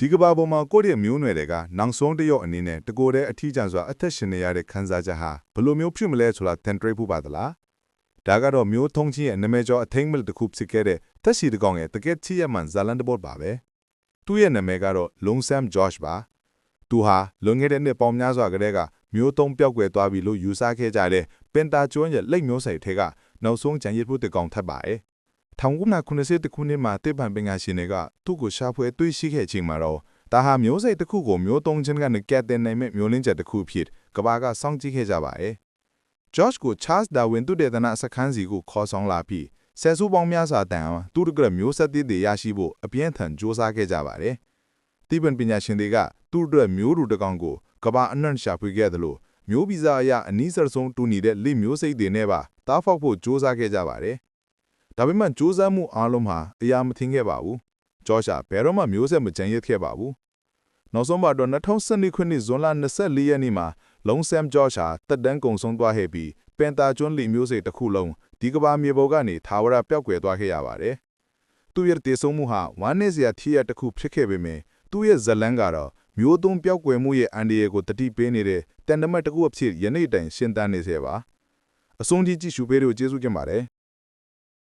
ဒီကဘာပေါ်မှာကိုယ့်ရဲ့မျိုးနွယ်တွေကနောက်ဆုံးတစ်ယောက်အနေနဲ့တကိုယ်တည်းအထီးကျန်စွာအသက်ရှင်နေရတဲ့ခံစားချက်ဟာဘယ်လိုမျိုးဖြစ်မလဲဆိုတာသင်တွေ့ဖို့ပါသလားဒါကတော့မျိုးထုံးချင်းရဲ့နာမည်ကျော်အထိမ့်မဲ့တစ်ခုဖြစ်ခဲ့တဲ့တက်ရှိတကောင်ရဲ့တကယ်ချစ်ရမှန်ဇာလန်တဘောပါပဲသူ့ရဲ့နာမည်ကတော့ Long Sam Josh ပါသူဟာလွန်ခဲ့တဲ့နှစ်ပေါင်းများစွာကတည်းကမျိုးတုံးပျောက်ကွယ်သွားပြီလို့ယူဆခဲ့ကြတဲ့ပင်တာကျွန်းရဲ့လက်မျိုးစိတ်ထဲကနောက်ဆုံးကြံရစ်ဖို့တကောင်ထပ်ပါတယ်1990ခုနှစ်မှာတိပံပင်ကရှင်တွေကသူ့ကိုရှာဖွေတွေ့ရှိခဲ့ချိန်မှာတော့ဒါဟာမျိုးစိတ်တစ်ခုကိုမျိုးတုံးချင်းကနေကက်တင်နိုင်မဲ့မျိုးလင်းချက်တစ်ခုဖြစ်ကဘာကစောင့်ကြည့်ခဲ့ကြပါတယ်Josh ကို Charles Darwin သူ့ဒေသနာစခန်းစီကိုခေါ်ဆောင်လာပြီးဆယ်စုပေါင်းများစွာတန်အောင်သူ့တကယ်မျိုးဆက်သစ်တွေရရှိဖို့အပြင်းထန်စူးစမ်းခဲ့ကြပါတယ်တိပံပညာရှင်တွေကသူ့အတွက်မျိုးတူတစ်ကောင်ကိုကဘာအနှံ့ရှာဖွေခဲ့တယ်လို့မျိုးဗီဇအရာအနည်းဆုံးတူနေတဲ့လိမျိုးစိတ်တွေနဲ့ပါတားဖောက်ဖို့စူးစမ်းခဲ့ကြပါတယ်ဒါပေမဲ့စူးစမ်းမှုအားလုံးဟာအရာမထင်ခဲ့ပါဘူးဂျော့ရှ်ဘယ်တော့မှမျိုးဆက်မကြံရစ်ခဲ့ပါဘူးနောက်ဆုံးမှာတော့2012ခုနှစ်ဇွန်လ24ရက်နေ့မှာ Long Sam Josh ဟာတက်တန်းကုံဆုံးသွားခဲ့ပြီးပင်တာကျွန်းလိမျိုးစိတ်တစ်ခုလုံးဒီကဘာမြေပေါ်ကနေထာဝရပျောက်ကွယ်သွားခဲ့ရပါတယ်သူ့ရဲ့တည်ဆုံမှုဟာဝမ်းနည်းစရာဖြစ်ရတစ်ခုဖြစ်ခဲ့ပေမယ့်သူ့ရဲ့ဇလန်းကတော့မျိုးသုံးပျောက်ကွယ်မှုရဲ့အန္တရာယ်ကိုတတိပေးနေတဲ့တန်တမတ်တစ်ခုအဖြစ်ယနေ့တိုင်ရှင်းတန်းနေစေပါအဆုံးထိကြည့်ရှုပေးလို့ကျေးဇူးတင်ပါတယ်